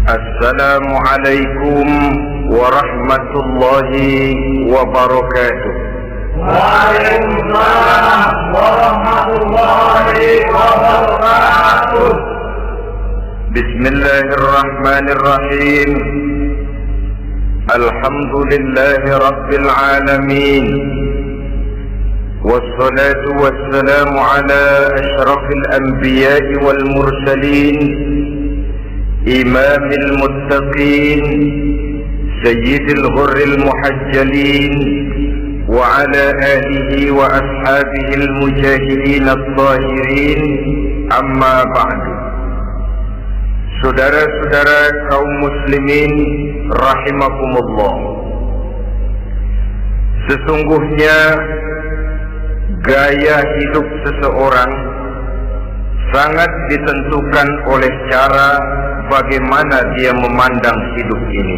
Assalamualaikum warahmatullahi wabarakatuh. Waalaikumsalam warahmatullahi wabarakatuh. Bismillahirrahmanirrahim. Alhamdulillahi rabbil alamin. Wassalatu wassalamu ala ashrafil anbiya'i wal mursalin, imamil muttaqin, sayyidil ghurril muhajjalin, wa ala alihi wa ashabihil mujahidin at-tahirin. Amma ba'du. Saudara-saudara kaum muslimin rahimakumullah, sesungguhnya gaya hidup seseorang sangat ditentukan oleh cara bagaimana dia memandang hidup ini.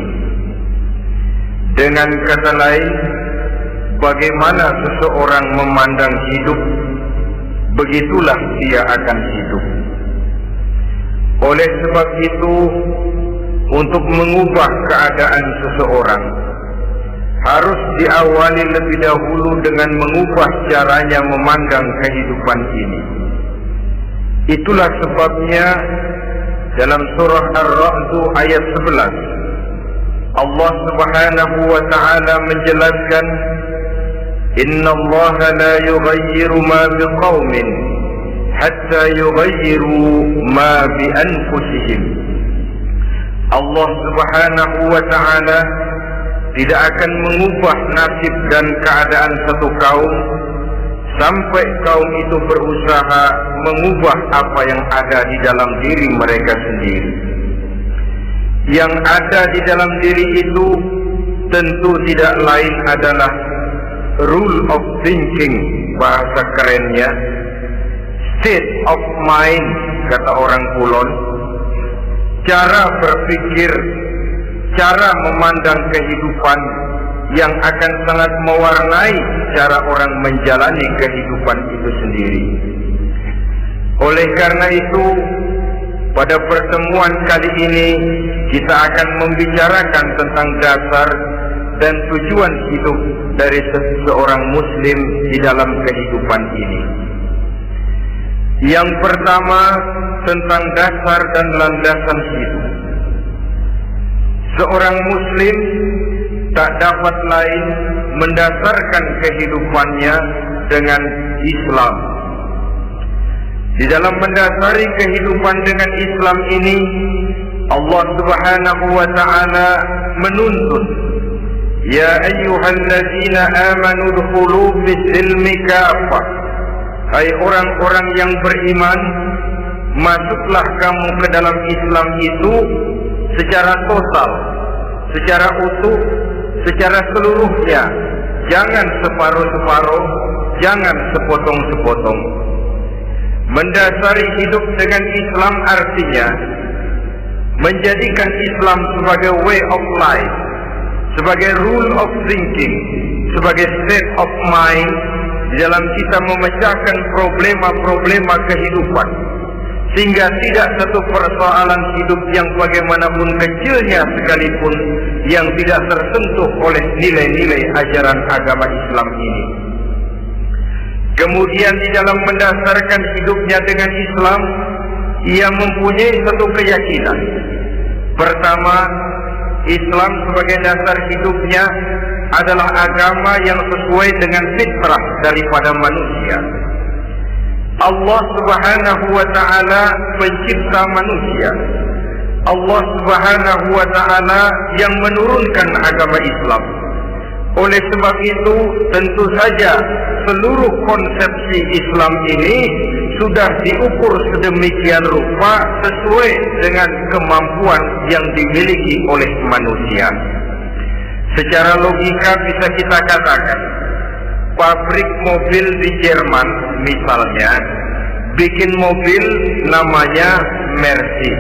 Dengan kata lain, bagaimana seseorang memandang hidup, begitulah dia akan hidup. Oleh sebab itu, untuk mengubah keadaan seseorang harus diawali lebih dahulu dengan mengubah caranya memandang kehidupan ini. Itulah sebabnya dalam surah Ar-Ra'd ayat 11 Allah Subhanahu wa ta'ala menjelaskan, Innallaha la yughayyiru ma biqaumin hatta yughayyiru ma bi anfusihim. Allah Subhanahu wa ta'ala tidak akan mengubah nasib dan keadaan satu kaum sampai kaum itu berusaha mengubah apa yang ada di dalam diri mereka sendiri. Yang ada di dalam diri itu tentu tidak lain adalah rule of thinking, bahasa kerennya state of mind, kata orang Kulon. Cara berpikir, cara memandang kehidupan yang akan sangat mewarnai cara orang menjalani kehidupan itu sendiri. Oleh karena itu, pada pertemuan kali ini kita akan membicarakan tentang dasar dan tujuan hidup dari seseorang muslim di dalam kehidupan ini. Yang pertama, tentang dasar dan landasan hidup. Seorang muslim tak dapat lain mendasarkan kehidupannya dengan Islam. Di dalam mendasari kehidupan dengan Islam ini, Allah Subhanahu wa ta'ala menuntut, Ya ayyuhalladzina amanu dkhulu fis-silmi kafah. Hai orang-orang yang beriman, masuklah kamu ke dalam Islam itu secara total, secara utuh, secara seluruhnya. Jangan separuh-separuh, jangan sepotong-sepotong. Mendasari hidup dengan Islam artinya menjadikan Islam sebagai way of life, sebagai rule of thinking, sebagai state of mind di dalam kita memecahkan problema-problema kehidupan, sehingga tidak satu persoalan hidup yang bagaimanapun kecilnya sekalipun yang tidak tersentuh oleh nilai-nilai ajaran agama Islam ini. Kemudian di dalam mendasarkan hidupnya dengan Islam, ia mempunyai satu keyakinan. Pertama, Islam sebagai dasar hidupnya adalah agama yang sesuai dengan fitrah daripada manusia. Allah Subhanahu wa ta'ala pencipta manusia. Allah Subhanahu wa ta'ala yang menurunkan agama Islam. Oleh sebab itu, tentu saja seluruh konsepsi Islam ini sudah diukur sedemikian rupa sesuai dengan kemampuan yang dimiliki oleh manusia. Secara logika bisa kita katakan, pabrik mobil di Jerman misalnya bikin mobil namanya Mercy.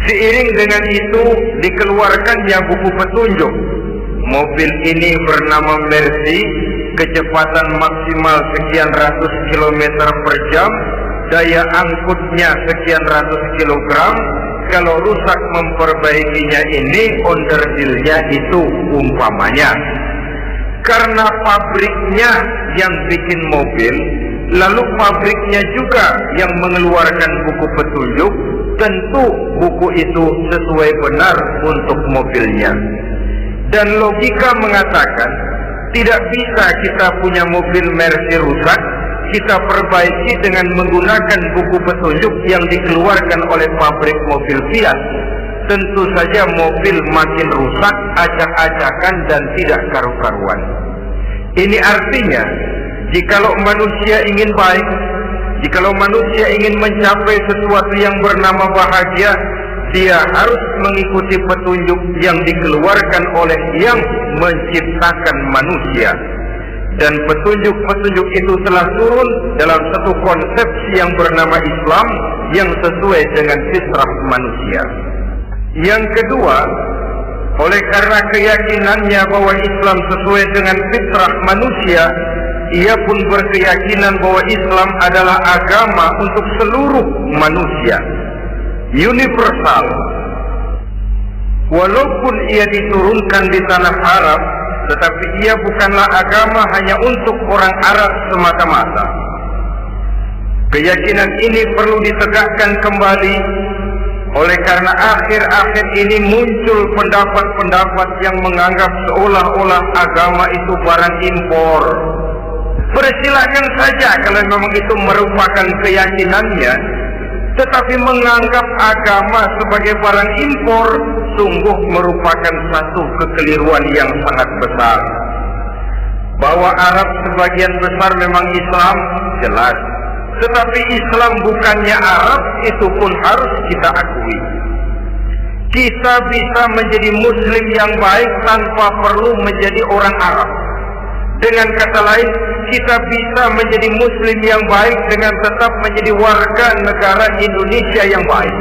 Seiring dengan itu dikeluarkannya buku petunjuk. Mobil ini bernama Mercy, kecepatan maksimal sekian ratus kilometer per jam, daya angkutnya sekian ratus kilogram, kalau rusak memperbaikinya ini onderdilnya itu umpamanya karena pabriknya yang bikin mobil, lalu pabriknya juga yang mengeluarkan buku petunjuk, tentu buku itu sesuai benar untuk mobilnya. Dan logika mengatakan tidak bisa kita punya mobil Mercy rusak kita perbaiki dengan menggunakan buku petunjuk yang dikeluarkan oleh pabrik mobil Fiat. Tentu saja mobil makin rusak, acak-acakan dan tidak karu-karuan. Ini artinya, jikalau manusia ingin baik, jikalau manusia ingin mencapai sesuatu yang bernama bahagia, dia harus mengikuti petunjuk yang dikeluarkan oleh yang menciptakan manusia. Dan petunjuk-petunjuk itu telah turun dalam satu konsepsi yang bernama Islam yang sesuai dengan fitrah manusia. Yang kedua, oleh karena keyakinannya bahwa Islam sesuai dengan fitrah manusia, ia pun berkeyakinan bahwa Islam adalah agama untuk seluruh manusia, universal. Walaupun ia diturunkan di tanah Arab, tetapi ia bukanlah agama hanya untuk orang Arab semata-mata. Keyakinan ini perlu ditegakkan kembali, oleh karena akhir-akhir ini muncul pendapat-pendapat yang menganggap seolah-olah agama itu barang impor. Persilahkan saja kalau memang itu merupakan keyakinannya, tetapi menganggap agama sebagai barang impor sungguh merupakan satu kekeliruan yang sangat besar. Bahwa Arab sebagian besar memang Islam, jelas. Tetapi Islam bukannya Arab, itu pun harus kita akui. Kita bisa menjadi Muslim yang baik tanpa perlu menjadi orang Arab. Dengan kata lain, kita bisa menjadi Muslim yang baik dengan tetap menjadi warga negara Indonesia yang baik.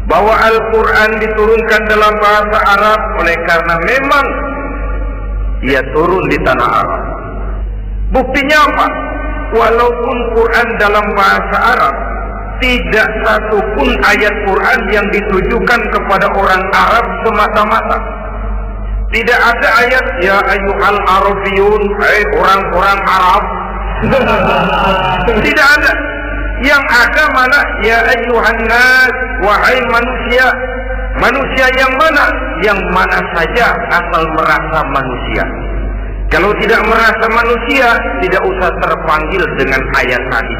Bahwa Al-Quran diturunkan dalam bahasa Arab oleh karena memang ia turun di tanah Arab. Buktinya apa? Walaupun Quran dalam bahasa Arab, tidak satu pun ayat Quran yang ditujukan kepada orang Arab semata-mata. Tidak ada ayat ya ayyuhal Arabiyun, hai orang-orang Arab. Tidak ada. Yang ada mana ya ayyuhan nas, wahai manusia. Manusia yang mana? Yang mana saja asal merasa manusia. Kalau tidak merasa manusia, tidak usah terpanggil dengan ayat tadi.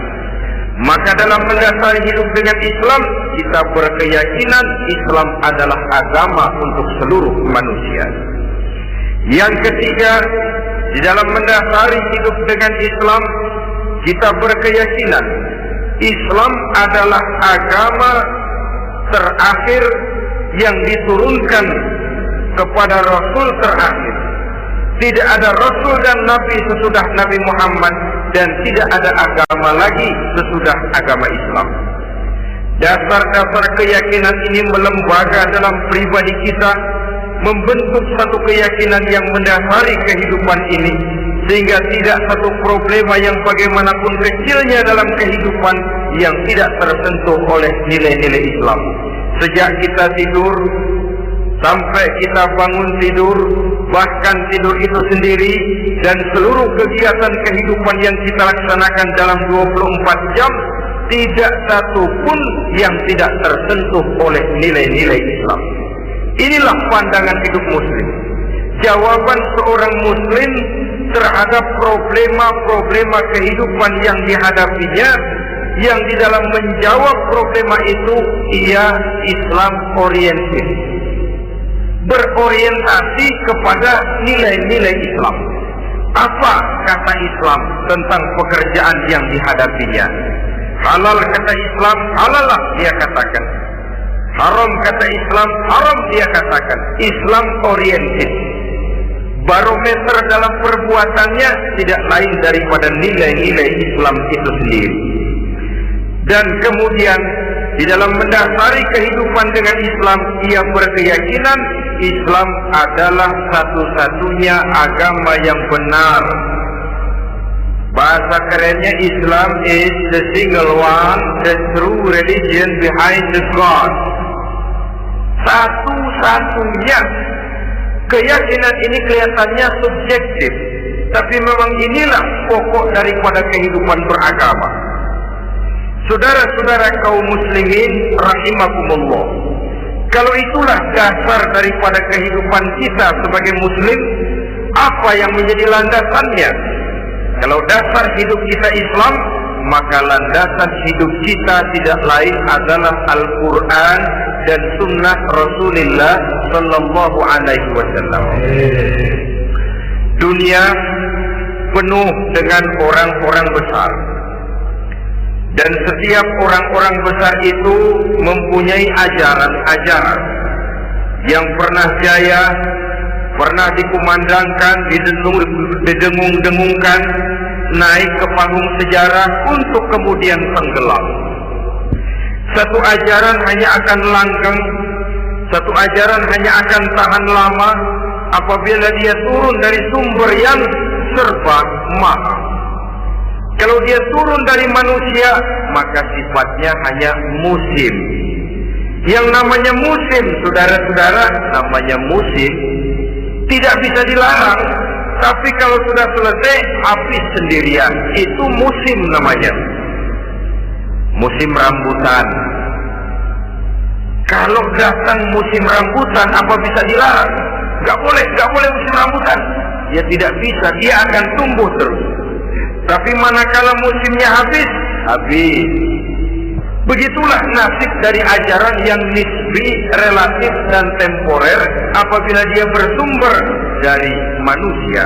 Maka dalam mendasari hidup dengan Islam, kita berkeyakinan Islam adalah agama untuk seluruh manusia. Yang ketiga, di dalam mendasari hidup dengan Islam, kita berkeyakinan Islam adalah agama terakhir yang diturunkan kepada Rasul terakhir. Tidak ada Rasul dan Nabi sesudah Nabi Muhammad, dan tidak ada agama lagi sesudah agama Islam. Dasar-dasar keyakinan ini melembaga dalam pribadi kita, membentuk satu keyakinan yang mendasari kehidupan ini, sehingga tidak satu problema yang bagaimanapun kecilnya dalam kehidupan yang tidak tersentuh oleh nilai-nilai Islam. Sejak kita tidur sampai kita bangun tidur, bahkan tidur itu sendiri, dan seluruh kegiatan kehidupan yang kita laksanakan dalam 24 jam, tidak satu pun yang tidak tersentuh oleh nilai-nilai Islam. Inilah pandangan hidup Muslim. Jawaban seorang Muslim terhadap problema-problema kehidupan yang dihadapinya, yang di dalam menjawab problema itu ia Islam oriented, berorientasi kepada nilai-nilai Islam. Apa kata Islam tentang pekerjaan yang dihadapinya? Halal kata Islam, halallah dia katakan. Haram kata Islam, haram dia katakan. Islam oriented. Barometer dalam perbuatannya tidak lain daripada nilai-nilai Islam itu sendiri. Dan kemudian di dalam mendasari kehidupan dengan Islam, ia berkeyakinan Islam adalah satu-satunya agama yang benar. Bahasa kerennya, Islam is the single one, the true religion behind the God. Satu-satunya. Keyakinan ini kelihatannya subjektif, tapi memang inilah pokok daripada kehidupan beragama. Saudara-saudara kaum muslimin rahimakumullah, kalau itulah dasar daripada kehidupan kita sebagai muslim, apa yang menjadi landasannya? Kalau dasar hidup kita Islam, maka landasan hidup kita tidak lain adalah Al-Quran dan Sunnah Rasulullah Sallallahu Alaihi Wasallam. Dunia penuh dengan orang-orang besar, dan setiap orang-orang besar itu mempunyai ajaran-ajaran yang pernah jaya, pernah dikumandangkan, didengung-dengungkan, naik ke panggung sejarah untuk kemudian tenggelam. Satu ajaran hanya akan langgeng, satu ajaran hanya akan tahan lama apabila dia turun dari sumber yang serba maha. Kalau dia turun dari manusia, maka sifatnya hanya musim. Yang namanya musim, saudara-saudara, namanya musim tidak bisa dilarang. Tapi kalau sudah selesai, habis sendirian. Itu musim namanya. Musim rambutan. Kalau datang musim rambutan, apa bisa dilarang? Gak boleh musim rambutan. Ya tidak bisa, dia akan tumbuh terus. Tapi manakala musimnya habis. Begitulah nasib dari ajaran yang nisbi, relatif dan temporer apabila dia bersumber dari manusia.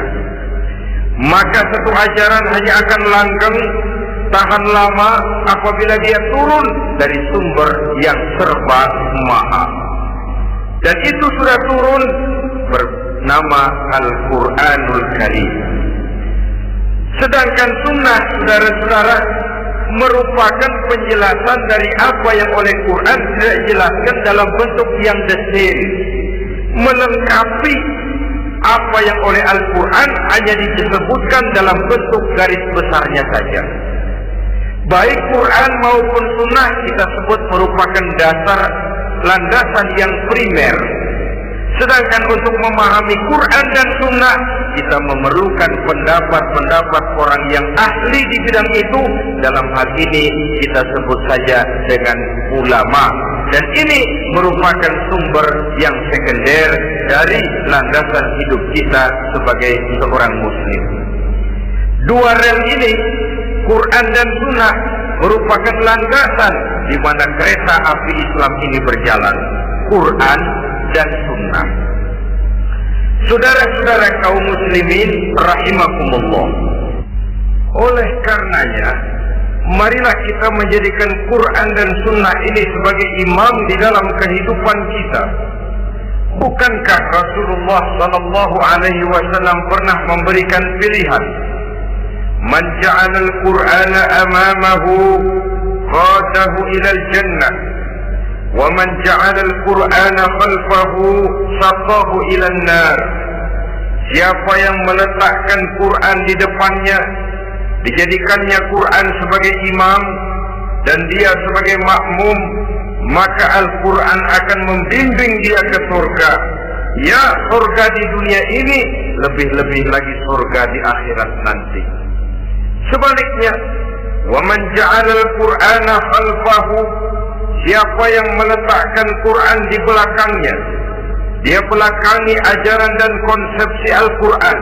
Maka satu ajaran hanya akan langgeng, tahan lama apabila dia turun dari sumber yang serba maha. Dan itu sudah turun bernama Al-Quranul Karim. Sedangkan sunnah, saudara-saudara, merupakan penjelasan dari apa yang oleh Quran tidak dijelaskan dalam bentuk yang detail, melengkapi apa yang oleh Al-Quran hanya disebutkan dalam bentuk garis besarnya saja. Baik Quran maupun sunnah kita sebut merupakan dasar, landasan yang primer. Sedangkan untuk memahami Quran dan sunnah, kita memerlukan pendapat-pendapat orang yang ahli di bidang itu. Dalam hal ini kita sebut saja dengan ulama. Dan ini merupakan sumber yang sekunder dari landasan hidup kita sebagai seorang muslim. Dua rel ini, Quran dan sunnah, merupakan landasan di mana kereta api Islam ini berjalan. Quran dan sunnah. Saudara-saudara kaum muslimin rahimakumullah, oleh karenanya marilah kita menjadikan Quran dan sunnah ini sebagai imam di dalam kehidupan kita. Bukankah Rasulullah sallallahu alaihi wasallam pernah memberikan pilihan, man ja'ala al-Qur'ana amamahu qadahu ila al-jannah wa man ja'ala al-Qur'ana khalfahu saqahu ila an-nar. Siapa yang meletakkan Quran di depannya, dijadikannya Quran sebagai imam dan dia sebagai makmum, maka Al-Quran akan membimbing dia ke surga. Ya, surga di dunia ini, lebih-lebih lagi surga di akhirat nanti. Sebaliknya, wa man ja'ala al-Qur'ana khalfahu, siapa yang meletakkan Quran di belakangnya, dia belakangi ajaran dan konsepsi Al-Quran,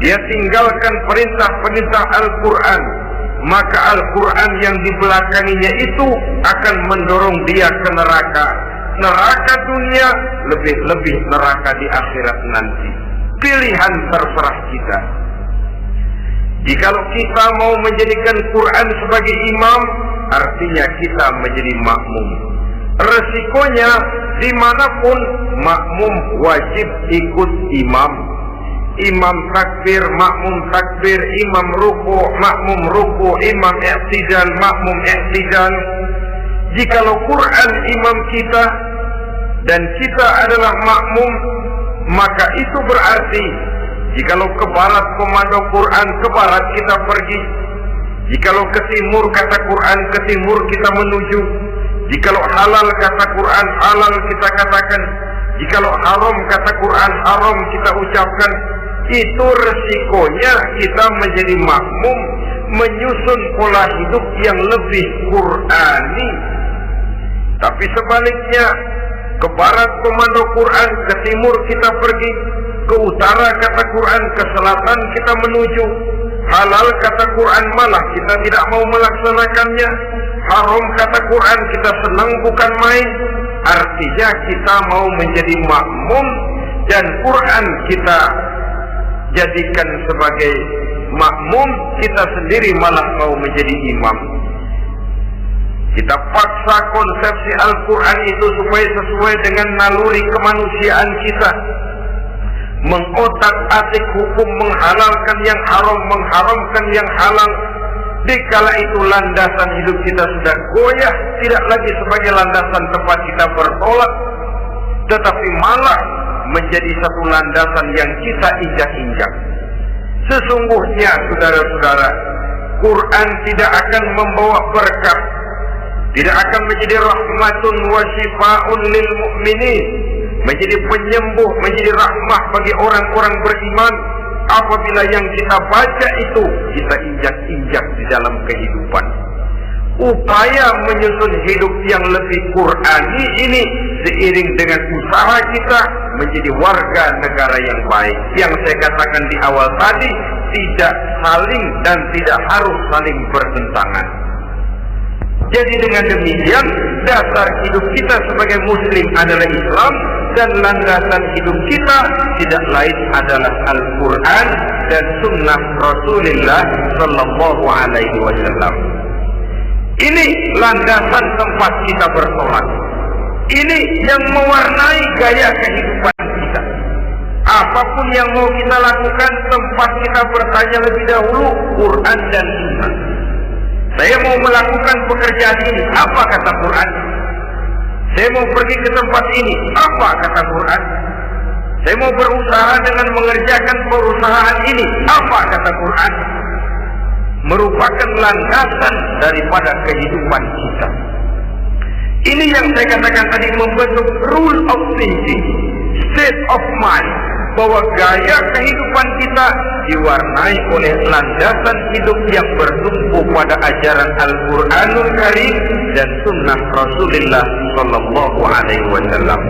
dia tinggalkan perintah-perintah Al-Quran, maka Al-Quran yang dibelakanginya itu akan mendorong dia ke neraka. Neraka dunia, lebih-lebih neraka di akhirat nanti. Pilihan terserah kita. Jikalau kita mau menjadikan Quran sebagai imam, artinya kita menjadi makmum. Resikonya dimanapun makmum wajib ikut imam. Imam takbir, makmum takbir, imam ruku, makmum ruku, imam i'tidal, makmum i'tidal. Jikalau Quran imam kita dan kita adalah makmum, maka itu berarti Jikalau ke barat komando Quran, ke barat kita pergi. Jikalau ke timur kata Quran, ke timur kita menuju. Jikalau halal kata Quran, halal kita katakan. Jikalau haram kata Quran, haram kita ucapkan. Itu resikonya kita menjadi makmum, menyusun pola hidup yang lebih Qurani. Tapi sebaliknya, ke barat komando Quran, ke timur kita pergi. Ke utara kata Quran, ke selatan kita menuju. Halal kata Quran, malah kita tidak mau melaksanakannya. Haram kata Quran, kita senang bukan main. Artinya kita mau menjadi makmum, dan Quran kita jadikan sebagai makmum, kita sendiri malah mau menjadi imam. Kita paksa konsepsi Al-Quran itu supaya sesuai dengan naluri kemanusiaan kita. Mengotak-atik hukum, menghalalkan yang haram, mengharamkan yang halal. Dikala itu landasan hidup kita sudah goyah, tidak lagi sebagai landasan tempat kita bertolak, tetapi malah menjadi satu landasan yang kita injak-injak. Sesungguhnya saudara-saudara, Quran tidak akan membawa berkah, tidak akan menjadi rahmatun wa shifaa'un lil mu'minin, menjadi penyembuh, menjadi rahmah bagi orang-orang beriman, apabila yang kita baca itu kita injak-injak di dalam kehidupan. Upaya menyusun hidup yang lebih Qurani ini seiring dengan usaha kita menjadi warga negara yang baik. Yang saya katakan di awal tadi, tidak saling dan tidak harus saling bertentangan. Jadi dengan demikian, dasar hidup kita sebagai muslim adalah Islam, dan landasan hidup kita tidak lain adalah Al-Quran dan Sunnah Rasulullah Sallallahu Alaihi Wasallam. Ini landasan tempat kita bersolat. Ini yang mewarnai gaya kehidupan kita. Apapun yang mau kita lakukan, tempat kita bertanya lebih dahulu Quran dan Sunnah. Saya mau melakukan pekerjaan ini, apa kata Quran? Saya mau pergi ke tempat ini, apa kata Quran? Saya mau berusaha dengan mengerjakan perusahaan ini, apa kata Quran? Merupakan landasan daripada kehidupan kita. Ini yang saya katakan tadi, membentuk rule of thinking, state of mind, bahwa gaya kehidupan kita diwarnai oleh landasan hidup yang bertumpu pada ajaran Al-Quranul Karim dan Sunnah Rasulullah Sallallahu Alaihi Wasallam.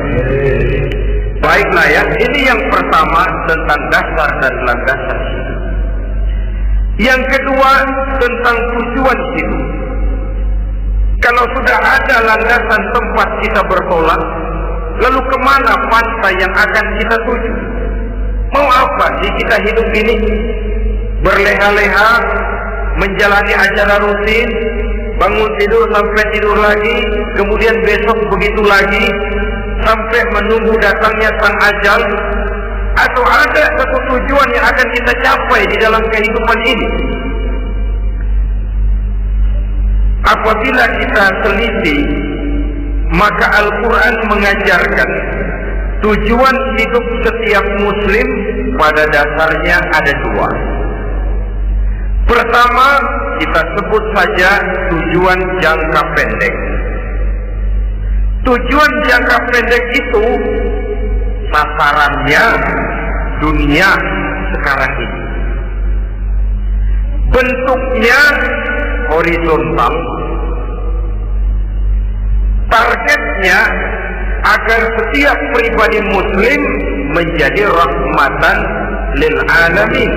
Baiklah ya, ini yang pertama tentang dasar dan landasan hidup. Yang kedua tentang tujuan hidup. Kalau sudah ada landasan tempat kita bertolak, lalu kemana pantai yang akan kita tuju? Mau apa sih kita hidup ini? Berleha-leha, menjalani acara rutin, bangun tidur sampai tidur lagi, kemudian besok begitu lagi, sampai menunggu datangnya sang ajal? Atau ada satu tujuan yang akan kita capai di dalam kehidupan ini? Apabila kita teliti, maka Al-Quran mengajarkan tujuan hidup setiap muslim pada dasarnya ada dua. Pertama, kita sebut saja tujuan jangka pendek. Tujuan jangka pendek itu sasarannya dunia sekarang ini. Bentuknya horizontal. Targetnya agar setiap pribadi muslim menjadi rahmatan lil alamin,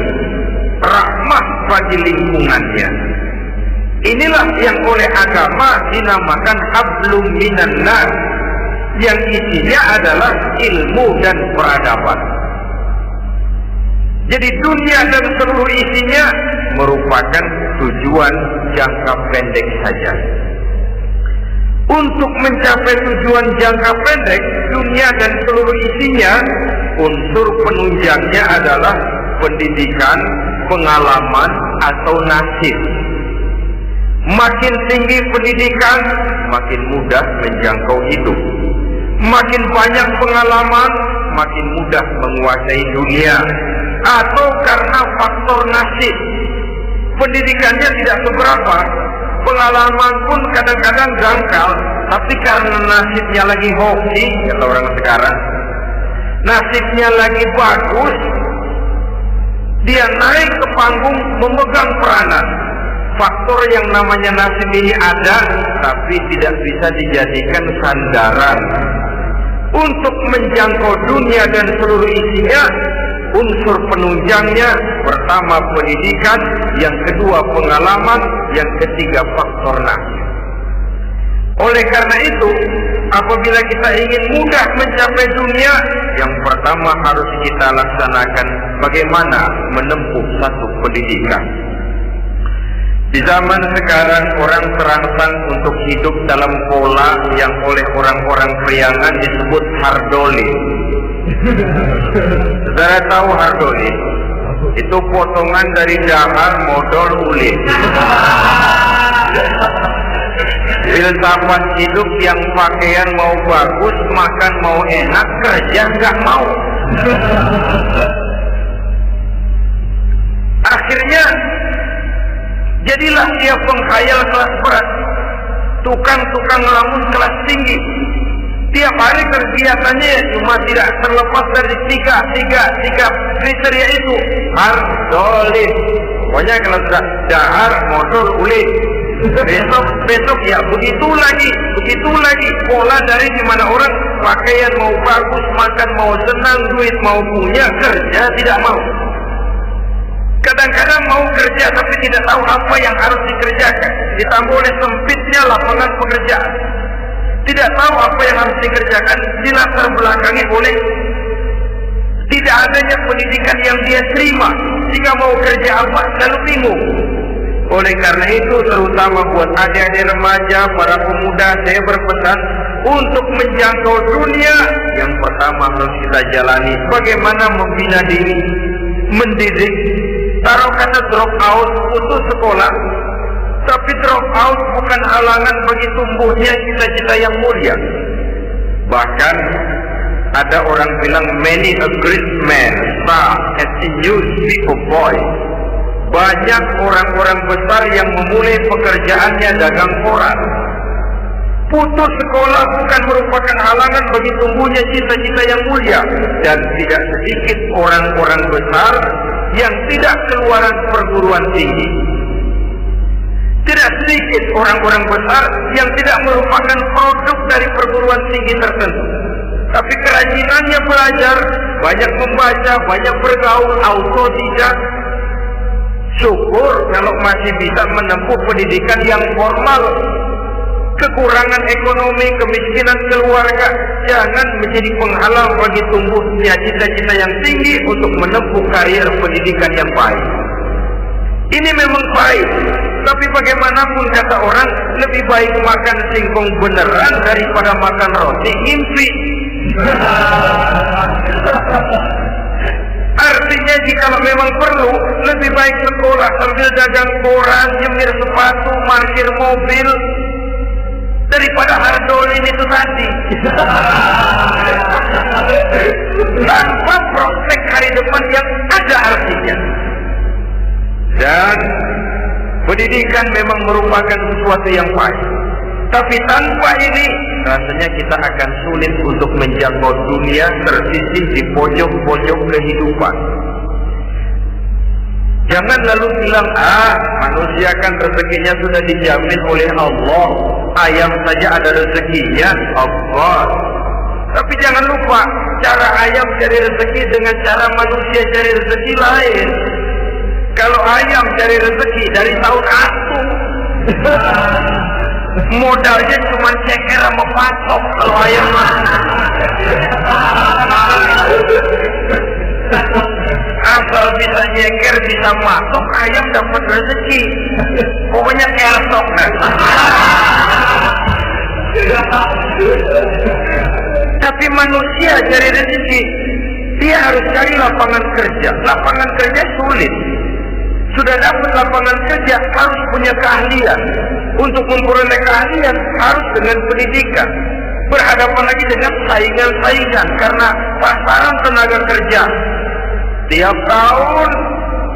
rahmah bagi lingkungannya. Inilah yang oleh agama dinamakan hablum minan nar, yang isinya adalah ilmu dan peradaban. Jadi dunia dan seluruh isinya merupakan tujuan jangka pendek saja. Untuk mencapai tujuan jangka pendek, dunia dan seluruh isinya, unsur penunjangnya adalah pendidikan, pengalaman, atau nasib. Makin tinggi pendidikan, makin mudah menjangkau hidup. Makin banyak pengalaman, makin mudah menguasai dunia. atau karena faktor nasib. Pendidikannya tidak seberapa, pengalaman pun kadang-kadang dangkal, tapi karena nasibnya lagi hoki, kata orang sekarang, nasibnya lagi bagus, dia naik ke panggung memegang peranan. Faktor yang namanya nasib ini ada, tapi tidak bisa dijadikan sandaran untuk menjangkau dunia dan seluruh isinya. Unsur penunjangnya, pertama pendidikan, yang kedua pengalaman, yang ketiga faktor nasib. Oleh karena itu, apabila kita ingin mudah mencapai dunia, yang pertama harus kita laksanakan bagaimana menempuh satu pendidikan. Di zaman sekarang orang terangsang untuk hidup dalam pola yang oleh orang-orang priangan disebut hardoli. Saudara tahu hardoli? Itu potongan dari dahar modal ulit. Filsafat hidup yang pakaian mau bagus, makan mau enak, kerja nggak mau. Akhirnya jadilah dia pengkhayal kelas berat, tukang-tukang ngelamun kelas tinggi. Tiap hari kegiatannya cuma tidak terlepas dari tiga kriteria itu. Hardolis. Pokoknya kalau sudah dahar, modal, ulit. Besok ya begitu lagi. Pola dari dimana orang pakaian mau bagus, makan mau senang, duit mau punya, kerja tidak mau. Kadang-kadang mau kerja tapi tidak tahu apa yang harus dikerjakan. Ditambah oleh sempitnya lapangan pekerjaan. Tidak tahu apa yang harus dikerjakan, dilatar belakangi oleh tidak adanya pendidikan yang dia terima. Jika mau kerja apa, selalu bingung. Oleh karena itu, terutama buat adik-adik remaja, para pemuda, saya berpesan untuk menjangkau dunia, yang pertama harus kita jalani bagaimana membina diri, mendidik. Taruh kata drop out, putus sekolah. Tapi drop out bukan halangan bagi tumbuhnya cita-cita yang mulia. Bahkan ada orang bilang many a great man start as a newspaper boy. Banyak orang-orang besar yang memulai pekerjaannya dagang koran. Putus sekolah bukan merupakan halangan bagi tumbuhnya cita-cita yang mulia. Dan tidak sedikit orang-orang besar yang tidak keluaran perguruan tinggi. Tidak sedikit orang-orang besar yang tidak merupakan produk dari perguruan tinggi tertentu. Tapi kerajinannya belajar, banyak membaca, banyak bergaul, autodidak. Syukur kalau masih bisa menempuh pendidikan yang formal. Kekurangan ekonomi, kemiskinan keluarga jangan menjadi penghalang bagi tumbuhnya cita-cita yang tinggi untuk menempuh karier pendidikan yang baik. Ini memang baik, tapi bagaimanapun kata orang, lebih baik makan singkong beneran daripada makan roti ngimpi. Artinya jika memang perlu, lebih baik sekolah sambil dagang koran, nyemir sepatu, parkir mobil, daripada hardolin itu tadi. Tanpa prospek hari depan yang ada artinya. Dan pendidikan memang merupakan sesuatu yang baik. Tapi tanpa ini, rasanya kita akan sulit untuk menjangkau dunia tersisih di pojok-pojok kehidupan. Jangan lalu bilang, manusia kan rezekinya sudah dijamin oleh Allah. Ayam saja ada rezekinya, Allah. Tapi jangan lupa, cara ayam cari rezeki dengan cara manusia cari rezeki lain. Kalau ayam cari rezeki dari tahun atu, modalnya cuma ceker sama patok. Kalau ayam asal bisa nyeker, bisa matok, ayam dapat rezeki. Pokoknya kersok kan. Tapi manusia cari rezeki, dia harus cari lapangan kerja. Lapangan kerja sulit. Sudah dapat lapangan kerja, harus punya keahlian. Untuk memperoleh keahlian, harus dengan pendidikan. Berhadapan lagi dengan saingan-saingan, karena pasaran tenaga kerja Tiap tahun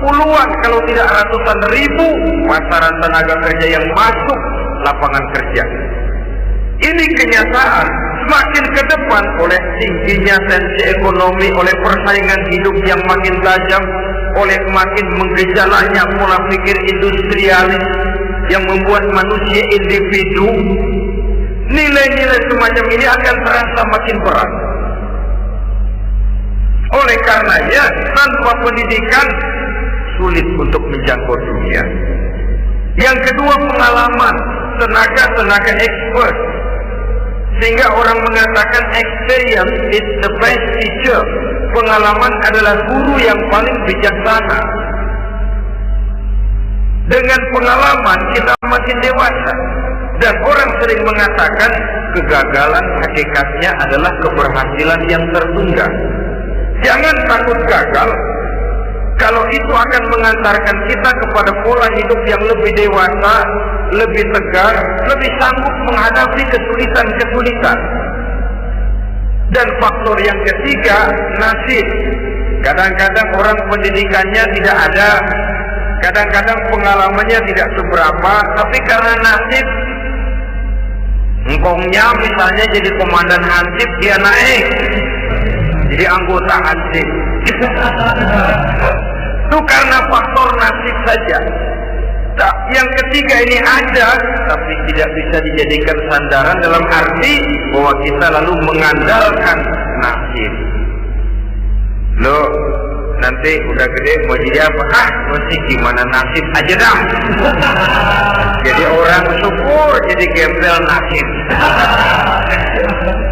puluhan kalau tidak ratusan ribu pasaran tenaga kerja yang masuk lapangan kerja. Ini kenyataan. Semakin ke depan oleh tingginya tensi ekonomi, oleh persaingan hidup yang makin tajam, oleh makin menggejalanya pola pikir industrialis yang membuat manusia individu, nilai-nilai semacam ini akan terasa makin berat. Oleh karenanya, tanpa pendidikan sulit untuk menjangkau dunia. Yang kedua, pengalaman, tenaga expert. Sehingga orang mengatakan experience is the best teacher. Pengalaman adalah guru yang paling bijaksana. Dengan pengalaman kita makin dewasa. Dan orang sering mengatakan kegagalan hakikatnya adalah keberhasilan yang tertunda. Jangan takut gagal. Kalau itu akan mengantarkan kita kepada pola hidup yang lebih dewasa, lebih tegar, lebih sanggup menghadapi kesulitan-kesulitan. Dan faktor yang ketiga, nasib. Kadang-kadang orang pendidikannya tidak ada, kadang-kadang pengalamannya tidak seberapa, tapi karena nasib, engkongnya misalnya jadi komandan hansip, dia naik jadi anggota hansip. Itu karena faktor nasib saja. Yang ketiga ini ada, tapi tidak bisa dijadikan sandaran dalam arti bahwa kita lalu mengandalkan nasib. Loh, nanti udah gede mau jadi apa? Mesti gimana nasib aja dah. Jadi orang syukur, jadi gembel nasib.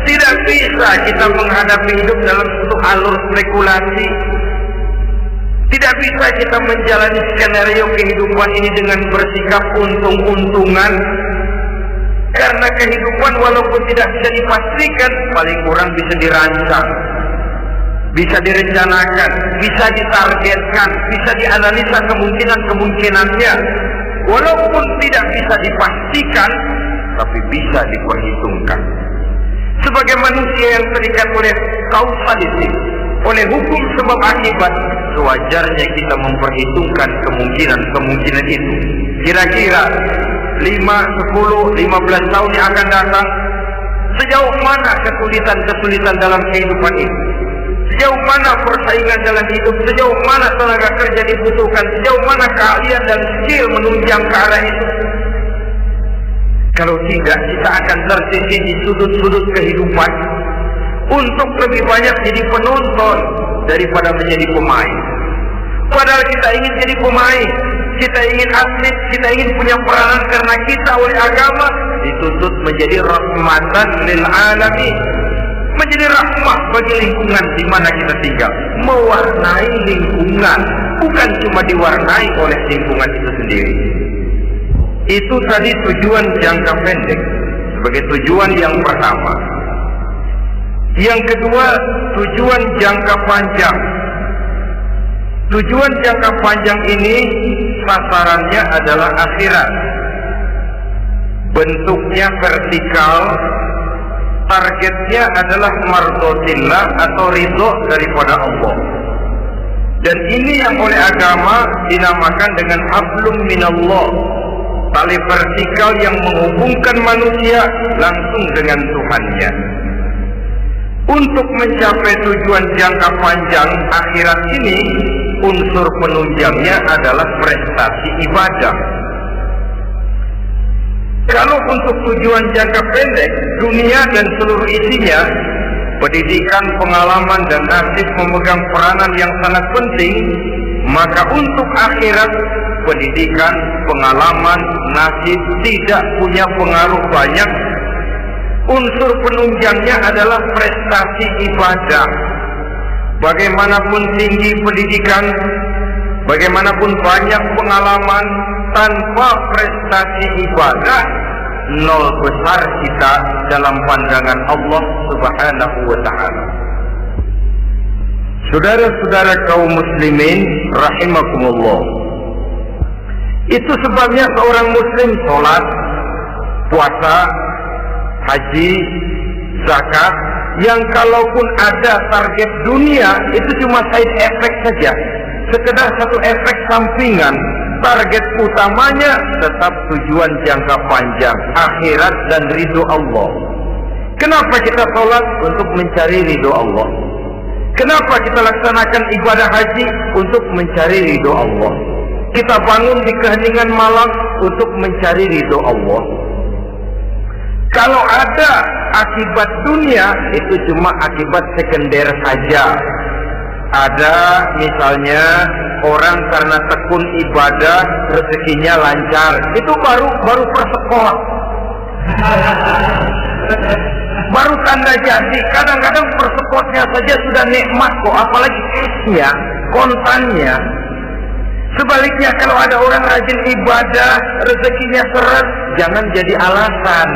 Tidak bisa kita menghadapi hidup dalam satu alur spekulasi. Tidak bisa kita menjalani skenario kehidupan ini dengan bersikap untung-untungan. Karena kehidupan walaupun tidak bisa dipastikan, paling kurang bisa dirancang, bisa direncanakan, bisa ditargetkan, bisa dianalisa kemungkinan-kemungkinannya. Walaupun tidak bisa dipastikan, tapi bisa diperhitungkan. Sebagai manusia yang terikat oleh kausalitas, oleh hukum sebab akibat, sewajarnya kita memperhitungkan kemungkinan-kemungkinan itu. Kira-kira 5, 10, 15 tahun yang akan datang, sejauh mana kesulitan-kesulitan dalam kehidupan ini, sejauh mana persaingan dalam hidup, sejauh mana tenaga kerja dibutuhkan, sejauh mana keahlian dan skill menunjang ke arah itu. Kalau tidak, kita akan tersisih di sudut-sudut kehidupan untuk lebih banyak jadi penonton daripada menjadi pemain. Padahal kita ingin jadi pemain, kita ingin atlet, kita ingin punya peranan karena kita oleh agama dituntut menjadi rahmatan lil alamin, menjadi rahmah bagi lingkungan di mana kita tinggal, mewarnai lingkungan, bukan cuma diwarnai oleh lingkungan itu sendiri. Itu tadi tujuan jangka pendek sebagai tujuan yang pertama. Yang kedua, tujuan jangka panjang. Tujuan jangka panjang ini sasarannya adalah akhirat. Bentuknya vertikal, targetnya adalah mardotillah atau ridho daripada Allah. Dan ini yang oleh agama dinamakan dengan hablum minallah, tali vertikal yang menghubungkan manusia langsung dengan Tuhannya. Untuk mencapai tujuan jangka panjang akhirat ini, unsur penunjangnya adalah prestasi ibadah. Kalau untuk tujuan jangka pendek, dunia dan seluruh isinya, pendidikan, pengalaman, dan nasib memegang peranan yang sangat penting, maka untuk akhirat, pendidikan, pengalaman, nasib tidak punya pengaruh banyak. Unsur penunjangnya adalah prestasi ibadah. Bagaimanapun tinggi pendidikan, bagaimanapun banyak pengalaman, tanpa prestasi ibadah, nol besar kita dalam pandangan Allah Subhanahu wa ta'ala. Saudara-saudara kaum muslimin rahimakumullah, itu sebabnya seorang muslim sholat, puasa, haji, zakat, yang kalaupun ada target dunia itu cuma side effect saja, sekedar satu efek sampingan. Target utamanya tetap tujuan jangka panjang, akhirat dan ridho Allah. Kenapa kita sholat? Untuk mencari ridho Allah. Kenapa kita laksanakan ibadah haji? Untuk mencari ridho Allah. Kita bangun di keheningan malam untuk mencari ridho Allah. Kalau ada akibat dunia, itu cuma akibat sekunder saja. Ada misalnya orang karena tekun ibadah rezekinya lancar, itu baru persekot, baru tanda jadi. Kadang-kadang persekotnya saja sudah nikmat kok, apalagi esnya, kontannya. Sebaliknya kalau ada orang rajin ibadah, rezekinya seret, jangan jadi alasan.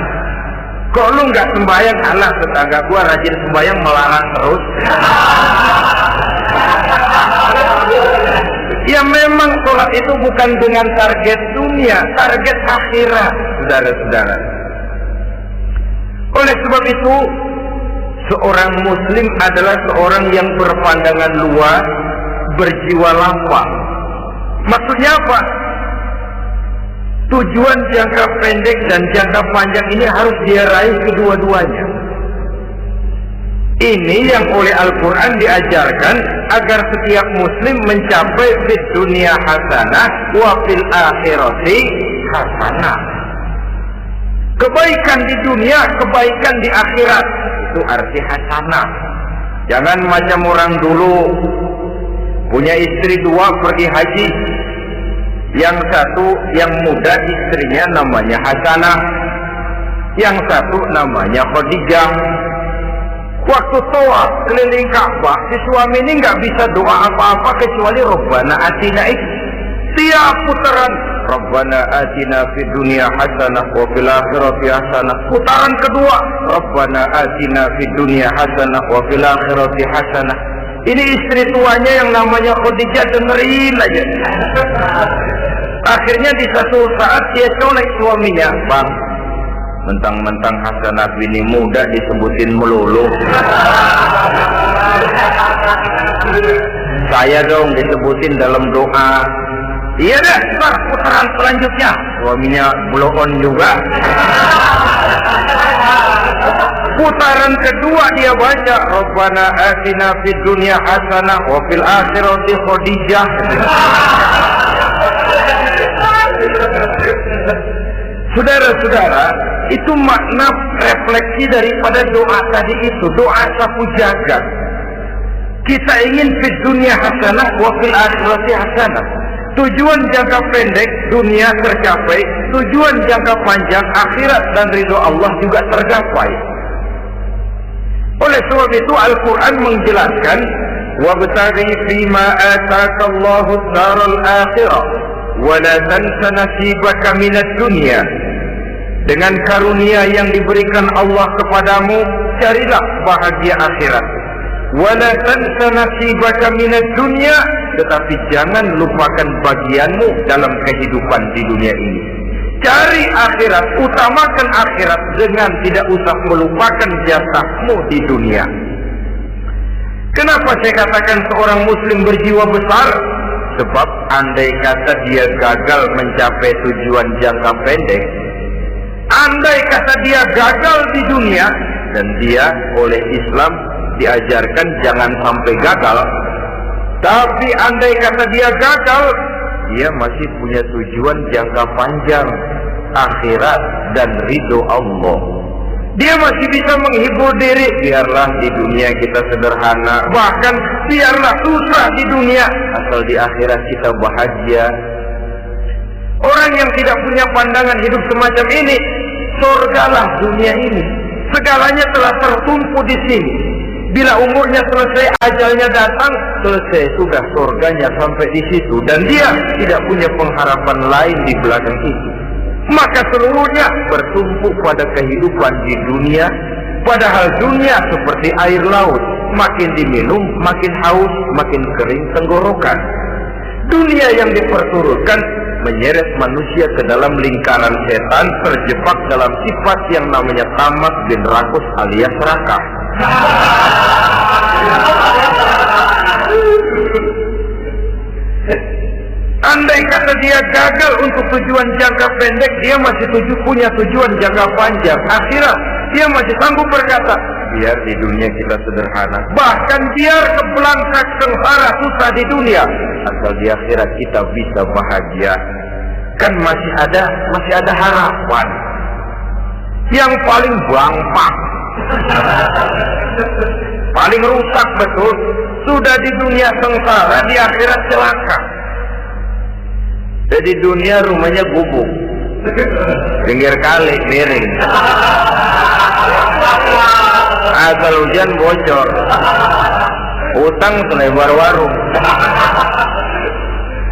Kok lu nggak sembahyang? Alah, tetangga gua rajin sembahyang melarang terus. Ya memang sholat itu bukan dengan target dunia, target akhirat, saudara-saudara. Oleh sebab itu, seorang muslim adalah seorang yang berpandangan luas, berjiwa lapang. Maksudnya apa? Tujuan jangka pendek dan jangka panjang ini harus dia raih kedua-duanya. Ini yang oleh Al-Quran diajarkan agar setiap muslim mencapai fid dunia hasanah wa fil akhirati hasanah. Kebaikan di dunia, kebaikan di akhirat, itu arti hasanah. Jangan macam orang dulu punya istri dua pergi haji. Yang satu yang muda istrinya namanya Hasanah, yang satu namanya Khadijah. Waktu tawaf keliling Ka'bah, si suami ini nggak bisa doa apa-apa kecuali Rabbana atina itu. Tiap putaran Rabbana atina fid dunya hasanah wa fil akhirati hasanah. Putaran kedua Rabbana atina fid dunya hasanah wa fil akhirati hasanah. Ini istri tuanya yang namanya Khadijah dengerin aja. Akhirnya di satu saat dia colek suaminya, "Bang, mentang-mentang Hasanah bini muda disebutin melulu. Saya dong disebutin dalam doa." "Iya deh, ntar putaran selanjutnya." Suaminya blow on juga. Putaran kedua dia baca Rabbana atina fid dunya hasanah wa fil akhirati Khadijah. Saudara-saudara, itu makna refleksi daripada doa tadi itu, doa sapu jagat. Kita ingin fid dunya hasanah wa fil akhirati hasanah. Tujuan jangka pendek dunia tercapai, tujuan jangka panjang akhirat dan ridho Allah juga tercapai. Oleh sebab itu Al-Quran menjelaskan, "Wabtaghi fima ataka Allahu ad-daral akhirah wa la tansa nasibaka minad dunya." Dengan karunia yang diberikan Allah kepadamu, carilah bahagia akhirat. Wa la tansa nasibaka minad dunya, tetapi jangan lupakan bagianmu dalam kehidupan di dunia ini. Cari akhirat, utamakan akhirat dengan tidak usah melupakan jasamu di dunia. Kenapa saya katakan seorang muslim berjiwa besar? Sebab andai kata dia gagal mencapai tujuan jangka pendek, andai kata dia gagal di dunia, dan dia oleh Islam diajarkan jangan sampai gagal, tapi andai kata dia gagal, dia masih punya tujuan jangka panjang, akhirat dan ridho Allah. Dia masih bisa menghibur diri, biarlah di dunia kita sederhana, bahkan biarlah susah di dunia, asal di akhirat kita bahagia. Orang yang tidak punya pandangan hidup semacam ini, surgalah dunia ini, segalanya telah tertumpu di sini. Bila umurnya selesai, ajalnya datang, selesai sudah surganya sampai di situ, dan dia tidak punya pengharapan lain di belakang itu. Maka seluruhnya bertumpu pada kehidupan di dunia, padahal dunia seperti air laut, makin diminum makin haus, makin kering tenggorokan. Dunia yang diperturutkan menyeret manusia ke dalam lingkaran setan, terjebak dalam sifat yang namanya tamak bin rakus alias serakah. Andai kata dia gagal untuk tujuan jangka pendek, dia masih punya tujuan jangka panjang. Akhirat, dia masih sanggup berkata, biar di dunia kita sederhana, bahkan biar kebelangsak sengsara susah di dunia, asal di akhirat kita bisa bahagia. Kan masih ada harapan. Yang paling bangpak, paling rusak betul, sudah di dunia sengsara, di akhirat celaka. Jadi dunia rumahnya gubuk, pinggir kali miring, asal hujan bocor, utang selebar warung.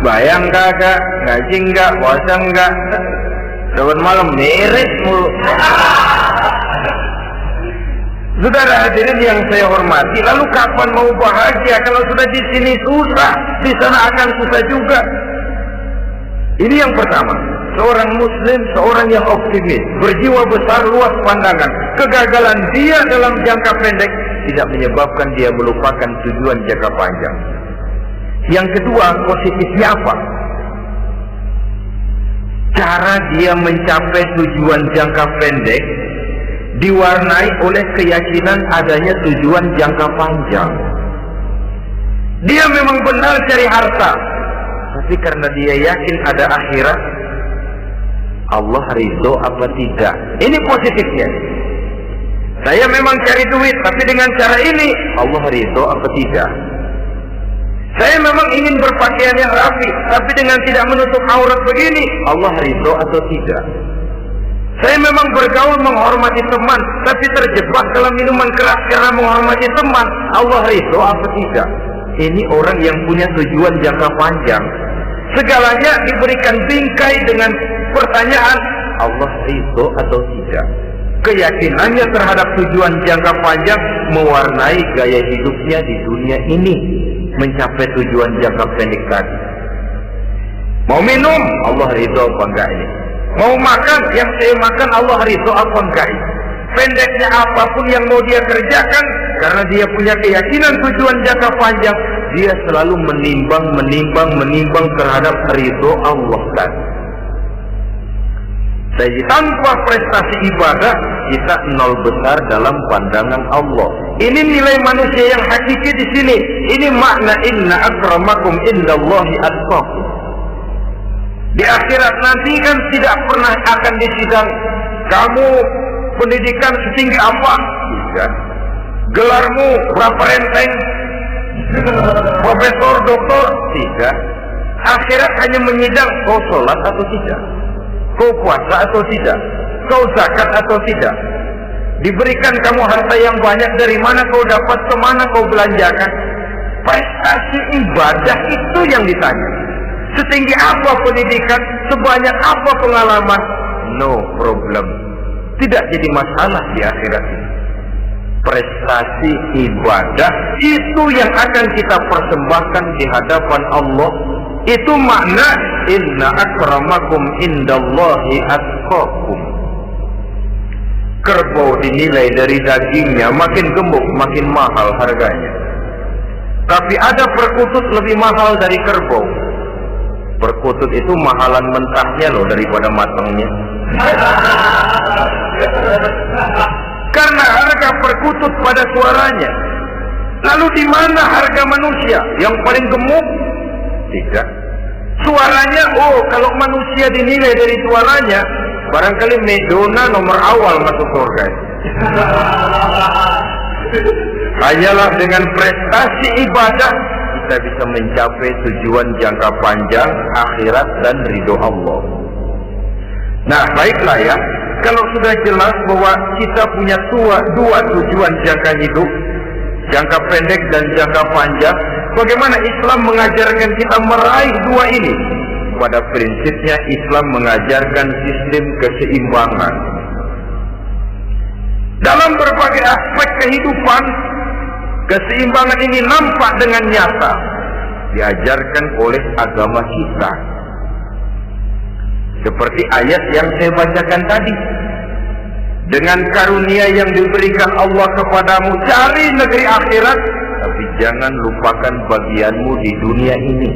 Bayang kagak, ngaji enggak, puasa enggak, dapat malam miris mulu. Saudara hadirin yang saya hormati, lalu kapan mau bahagia kalau sudah di sini susah, di sana akan susah juga. Ini yang pertama, seorang muslim, seorang yang optimis, berjiwa besar, luas pandangan. Kegagalan dia dalam jangka pendek tidak menyebabkan dia melupakan tujuan jangka panjang. Yang kedua, positifnya apa? Cara dia mencapai tujuan jangka pendek diwarnai oleh keyakinan adanya tujuan jangka panjang. Dia memang benar cari harta, tapi karena dia yakin ada akhirat, Allah ridho apa tidak. Ini positifnya. Saya memang cari duit, tapi dengan cara ini Allah ridho apa tidak. Saya memang ingin berpakaian yang rapi, tapi dengan tidak menutup aurat begini, Allah ridho atau tidak. Saya memang bergaul menghormati teman, tapi terjebak dalam minuman keras karena menghormati teman, Allah ridho apa tidak. Ini orang yang punya tujuan jangka panjang. Segalanya diberikan bingkai dengan pertanyaan, Allah ridho atau tidak. Keyakinannya terhadap tujuan jangka panjang mewarnai gaya hidupnya di dunia ini, mencapai tujuan jangka pendek tadi. Mau minum, Allah ridho apa enggak ini? Mau makan, yang saya makan Allah ridho apa enggak ini? Pendeknya apapun yang mau dia kerjakan, karena dia punya keyakinan tujuan jangka panjang, dia selalu menimbang terhadap ridho Allah tadi. Jadi tanpa prestasi ibadah, kita nol besar dalam pandangan Allah. Ini nilai manusia yang hakiki di sini. Ini makna inna akramakum indallahi atqakum. Di akhirat nanti kan tidak pernah akan disidang. Kamu pendidikan setinggi apa? Tidak. Gelarmu berapa renteng? Profesor, doktor? Tidak. Akhirat hanya menyidang kau sholat atau tidak, kau puasa atau tidak, kau zakat atau tidak. Diberikan kamu harta yang banyak, dari mana kau dapat, kemana kau belanjakan. Prestasi ibadah itu yang ditanya. Setinggi apa pendidikan, sebanyak apa pengalaman, no problem. Tidak jadi masalah di akhirat ini. Prestasi ibadah itu yang akan kita persembahkan di hadapan Allah. Itu makna inna akramakum indallahi atqakum. Kerbau dinilai dari dagingnya, makin gemuk makin mahal harganya. Tapi ada perkutut lebih mahal dari kerbau. Perkutut itu mahalan mentahnya loh daripada matangnya. Karena harga perkutut pada suaranya. Lalu di mana harga manusia yang paling gemuk? Tidak. Suaranya, oh kalau manusia dinilai dari suaranya, barangkali Madonna nomor awal masuk surga. Hanyalah dengan prestasi ibadah kita bisa mencapai tujuan jangka panjang akhirat dan ridho Allah. Nah, baiklah ya. Kalau sudah jelas bahwa kita punya dua tujuan jangka hidup, jangka pendek dan jangka panjang, bagaimana Islam mengajarkan kita meraih dua ini? Pada prinsipnya Islam mengajarkan sistem keseimbangan. Dalam berbagai aspek kehidupan, keseimbangan ini nampak dengan nyata diajarkan oleh agama kita. Seperti ayat yang saya bacakan tadi. dengan karunia yang diberikan Allah kepadamu, cari negeri akhirat, tapi jangan lupakan bagianmu di dunia ini.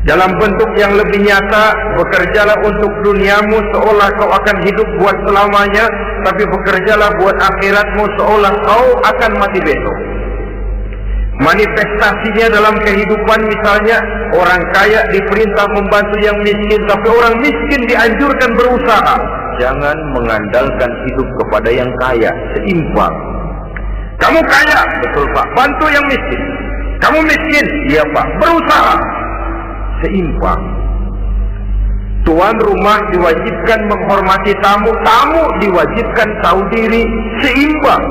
Dalam bentuk yang lebih nyata, bekerjalah untuk duniamu seolah kau akan hidup buat selamanya, tapi bekerjalah buat akhiratmu seolah kau akan mati besok. Manifestasinya dalam kehidupan, misalnya orang kaya diperintah membantu yang miskin, tapi orang miskin dianjurkan berusaha. Jangan mengandalkan hidup kepada yang kaya, seimbang. Kamu kaya, betul Pak, bantu yang miskin. Kamu miskin, iya Pak, berusaha, seimbang. Tuan rumah diwajibkan menghormati tamu, tamu diwajibkan tahu diri, seimbang.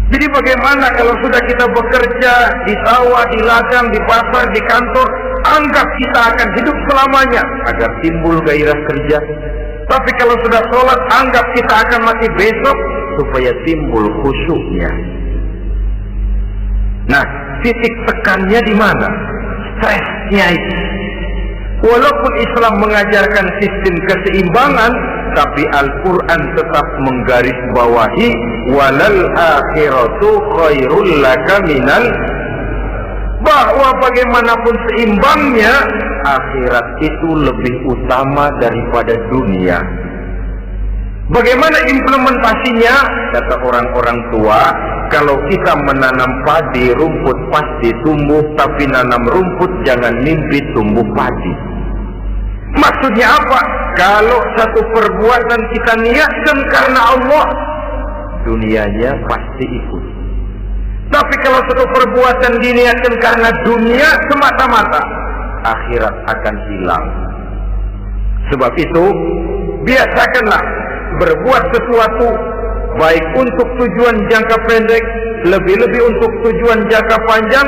Jadi bagaimana kalau sudah kita bekerja di sawah, di ladang, di pasar, di kantor, anggap kita akan hidup selamanya agar timbul gairah kerja. Tapi kalau sudah sholat, anggap kita akan mati besok supaya timbul khusyuknya. Nah, titik tekannya di mana? Stresnya itu. Walaupun Islam mengajarkan sistem keseimbangan, tapi Al-Quran tetap menggarisbawahi walal akhiratu khairul laka minal, bahwa bagaimanapun seimbangnya, akhirat itu lebih utama daripada dunia. Bagaimana implementasinya? Kata orang-orang tua, kalau kita menanam padi, rumput pasti tumbuh, tapi nanam rumput jangan mimpi tumbuh padi. Maksudnya apa? Kalau satu perbuatan kita niatkan karena Allah, dunianya pasti ikut. Tapi kalau satu perbuatan diniatkan karena dunia semata-mata, akhirat akan hilang. Sebab itu, biasakanlah berbuat sesuatu baik untuk tujuan jangka pendek, lebih-lebih untuk tujuan jangka panjang,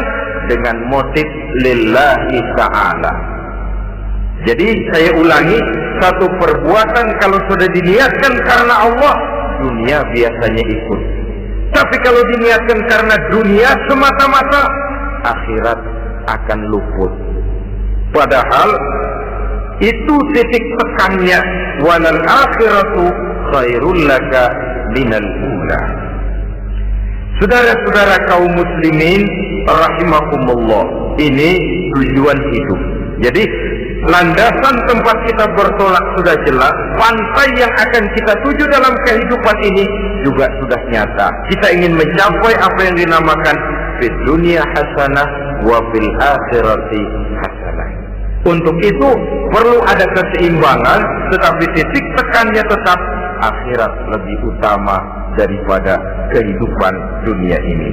dengan motif lillahi ta'ala. Jadi saya ulangi, satu perbuatan kalau sudah diniatkan karena Allah, dunia biasanya ikut. Tapi kalau diniatkan karena dunia semata-mata, akhirat akan luput. Padahal itu titik tekannya, walal akhiratu khairul laka minal ula. Saudara-saudara kaum muslimin rahimakumullah, ini tujuan hidup. Jadi landasan tempat kita bertolak sudah jelas, pantai yang akan kita tuju dalam kehidupan ini juga sudah nyata. Kita ingin mencapai apa yang dinamakan fid dunya hasanah wa fil akhirati hasanah. Untuk itu perlu ada keseimbangan, tetapi titik tekannya tetap akhirat lebih utama daripada kehidupan dunia ini.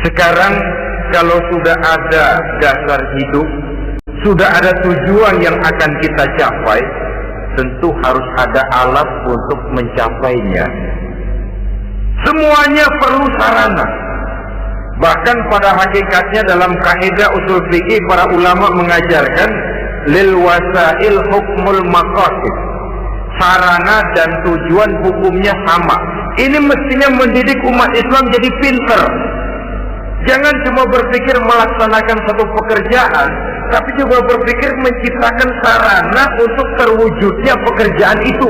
Sekarang kalau sudah ada dasar hidup, sudah ada tujuan yang akan kita capai, tentu harus ada alat untuk mencapainya. Semuanya perlu sarana. Bahkan pada hakikatnya dalam kaidah usul fikih para ulama mengajarkan lil wasail hukmul maqasid. Sarana dan tujuan hukumnya sama. Ini mestinya mendidik umat Islam jadi pinter. Jangan cuma berpikir melaksanakan satu pekerjaan, tapi juga berpikir menciptakan sarana untuk terwujudnya pekerjaan itu.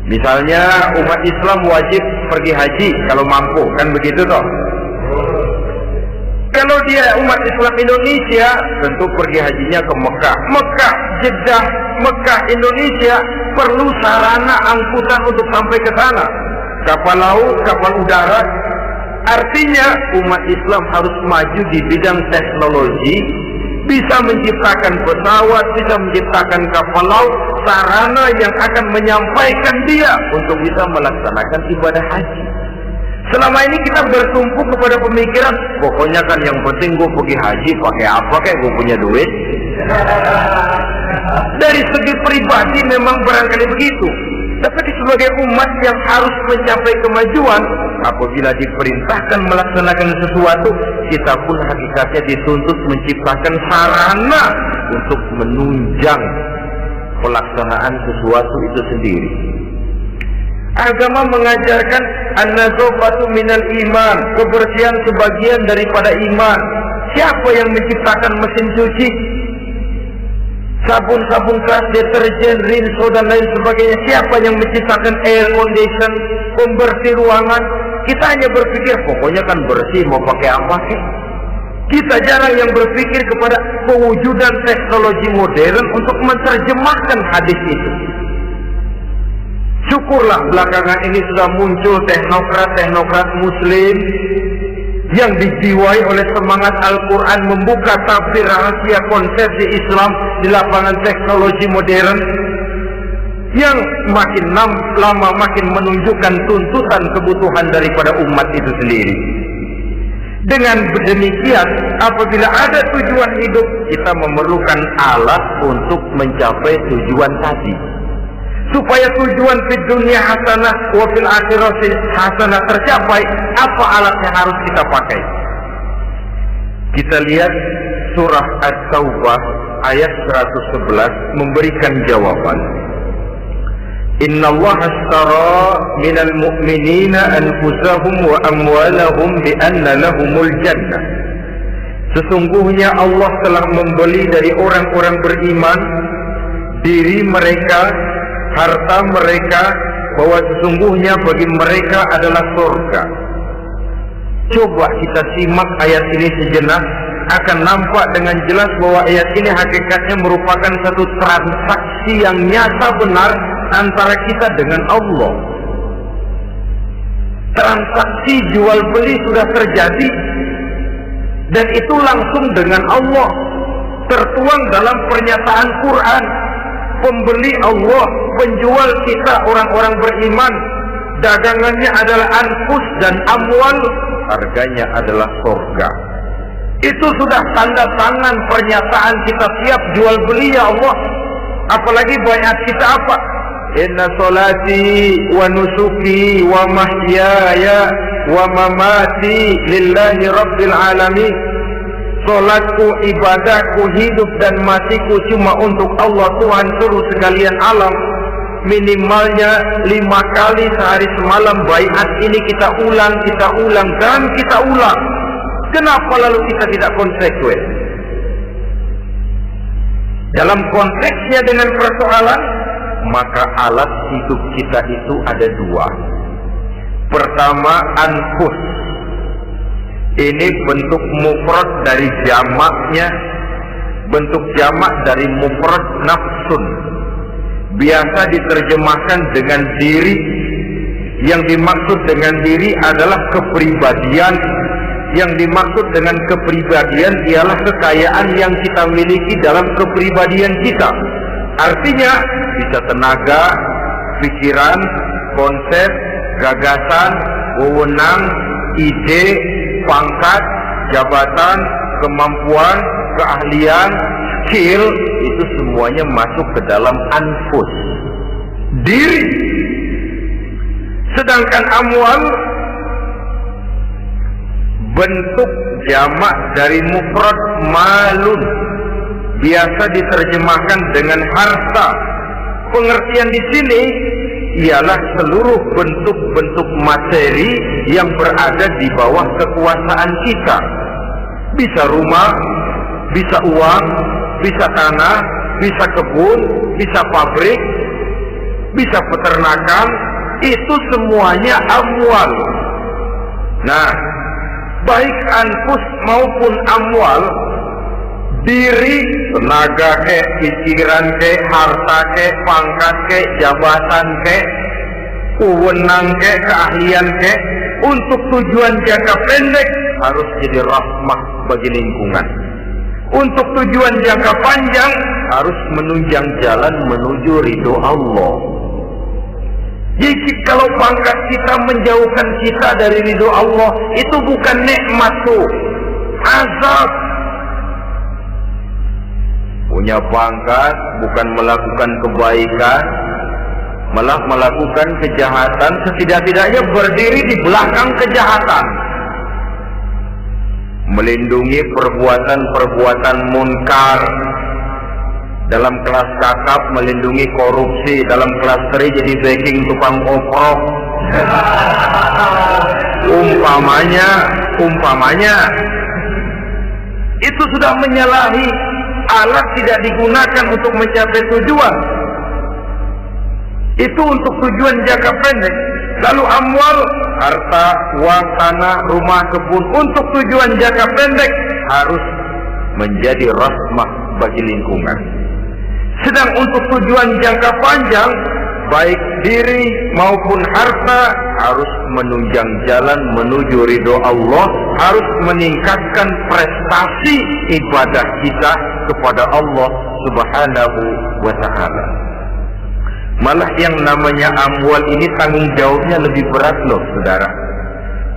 Misalnya umat Islam wajib pergi haji kalau mampu, kan begitu toh? Kalau dia umat Islam Indonesia, tentu pergi hajinya ke Mekah. Mekah, Jeddah, Mekah, Indonesia perlu sarana angkutan untuk sampai ke sana. Kapal laut, kapal udara. Artinya umat Islam harus maju di bidang teknologi, bisa menciptakan pesawat, bisa menciptakan kapal laut, sarana yang akan menyampaikan dia untuk bisa melaksanakan ibadah haji. Selama ini kita bertumpu kepada pemikiran, pokoknya kan yang penting gue pergi haji, pakai apa kayak gue punya duit. Dari segi pribadi memang barangkali begitu. Tapi sebagai umat yang harus mencapai kemajuan, apabila diperintahkan melaksanakan sesuatu, kita pun hakikatnya dituntut menciptakan sarana untuk menunjang pelaksanaan sesuatu itu sendiri. Agama mengajarkan an-nazafatu minal iman, kebersihan sebagian daripada iman. Siapa yang menciptakan mesin cuci? sabun keras, deterjen, rinso dan lain sebagainya. Siapa yang menciptakan air condition, pembersih ruangan? Kita hanya berpikir pokoknya kan bersih, mau pakai apa kek? Kita jarang yang berpikir kepada pewujudan teknologi modern untuk menerjemahkan hadis itu. Syukurlah belakangan ini sudah muncul teknokrat muslim yang dijiwai oleh semangat Al-Quran membuka tafsir rahasia konsepsi Islam di lapangan teknologi modern yang makin lama makin menunjukkan tuntutan kebutuhan daripada umat itu sendiri. Dengan demikian, apabila ada tujuan hidup, kita memerlukan alat untuk mencapai tujuan tadi. Supaya tujuan di dunia hasanah wa fil akhirati hasanah tercapai, apa alat yang harus kita pakai? Kita lihat surah At-Taubah ayat 111 memberikan jawaban. Innallaha ashtara minal mu'minina anfusahum wa amwalahum bi anna lahumul jannah. Sesungguhnya Allah telah membeli dari orang-orang beriman diri mereka, harta mereka, bahwa sesungguhnya bagi mereka adalah surga. Coba kita simak ayat ini sejenak, akan nampak dengan jelas bahwa ayat ini hakikatnya merupakan satu transaksi yang nyata benar antara kita dengan Allah. Transaksi jual beli sudah terjadi, dan itu langsung dengan Allah, tertuang dalam pernyataan Quran. Pembeli Allah, penjual kita orang-orang beriman, dagangannya adalah anfus dan amwal, harganya adalah surga. Itu sudah tanda tangan pernyataan kita siap jual beli ya Allah. Apalagi baiat kita apa? Inna salati wa nusuki wa mahyaya wa mamati lillahi rabbil alamin. Salatku, ibadahku, hidup dan matiku cuma untuk Allah Tuhan seluruh sekalian alam. Minimalnya 5 kali sehari semalam baiat ini kita ulang dan kita ulang. Kenapa lalu kita tidak konsekuen? Dalam konteksnya dengan persoalan, maka alat hidup kita itu ada 2. Pertama, anfus. Ini bentuk mufrad dari jamaknya, bentuk jamak dari mufrad nafsun. Biasa diterjemahkan dengan diri. Yang dimaksud dengan diri adalah kepribadian. Yang dimaksud dengan kepribadian ialah kekayaan yang kita miliki dalam kepribadian kita. Artinya bisa tenaga, pikiran, konsep, gagasan, wewenang, ide, pangkat, jabatan, kemampuan, keahlian, skill, itu semuanya masuk ke dalam anfus, diri. Sedangkan amwal bentuk jamak dari mufrad malun, biasa diterjemahkan dengan harta. Pengertian di sini ialah seluruh bentuk-bentuk materi yang berada di bawah kekuasaan kita. Bisa rumah, bisa uang, bisa tanah, bisa kebun, bisa pabrik, bisa peternakan, itu semuanya amwal. Nah, baik anfus maupun amwal, diri, tenaga ke, pikiran ke, harta ke, pangkat ke, jabatan ke, wewenang ke, keahlian ke, untuk tujuan jangka pendek harus jadi rahmah bagi lingkungan. Untuk tujuan jangka panjang harus menunjang jalan menuju ridho Allah. Jadi kalau pangkat kita menjauhkan kita dari ridho Allah, itu bukan nikmat tuh, azab. Punya pangkat bukan melakukan kebaikan, malah melakukan kejahatan, setidak-tidaknya berdiri di belakang kejahatan, melindungi perbuatan-perbuatan munkar. Dalam kelas kakap melindungi korupsi, dalam kelas 3 jadi backing tukang oprok. Umpamanya itu sudah menyalahi alat tidak digunakan untuk mencapai tujuan. Itu untuk tujuan jangka pendek. Lalu amwal, harta, uang, tanah, rumah, kebun untuk tujuan jangka pendek harus menjadi rahmah bagi lingkungan. Sedang untuk tujuan jangka panjang, baik diri maupun harta harus menunjang jalan menuju ridho Allah, harus meningkatkan prestasi ibadah kita kepada Allah Subhanahu wa ta'ala. Malah yang namanya amwal ini tanggung jawabnya lebih berat loh saudara.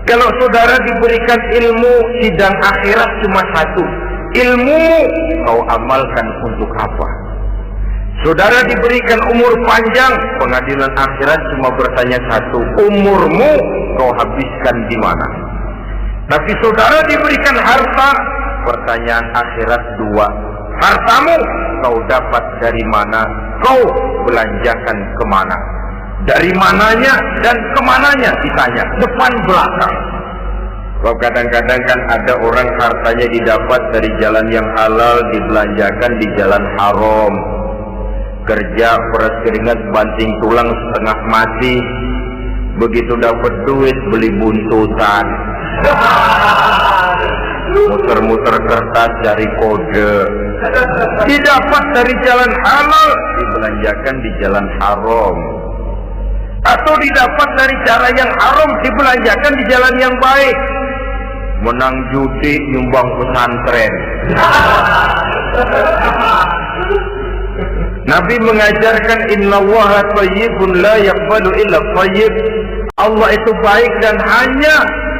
Kalau saudara diberikan ilmu, sidang akhirat cuma satu. Ilmu kau amalkan untuk apa? Saudara diberikan umur panjang, pengadilan akhirat cuma bertanya satu, umurmu kau habiskan di mana? Tapi saudara diberikan harta, pertanyaan akhirat dua, hartamu kau dapat dari mana? Kau belanjakan kemana? Dari mananya dan kemananya ditanya, depan belakang. Sebab kadang-kadang kan ada orang hartanya didapat dari jalan yang halal, dibelanjakan di jalan haram. Kerja peras keringat banting tulang setengah mati, begitu dapat duit beli buntutan, muter-muter kertas cari kode. Didapat dari jalan halal, dibelanjakan di jalan haram. Atau didapat dari cara yang haram, dibelanjakan di jalan yang baik. Menang judi, nyumbang pesantren. Nabi mengajarkan innallaha thayyibun la yaqbalu illa thayyib. Allah itu baik dan hanya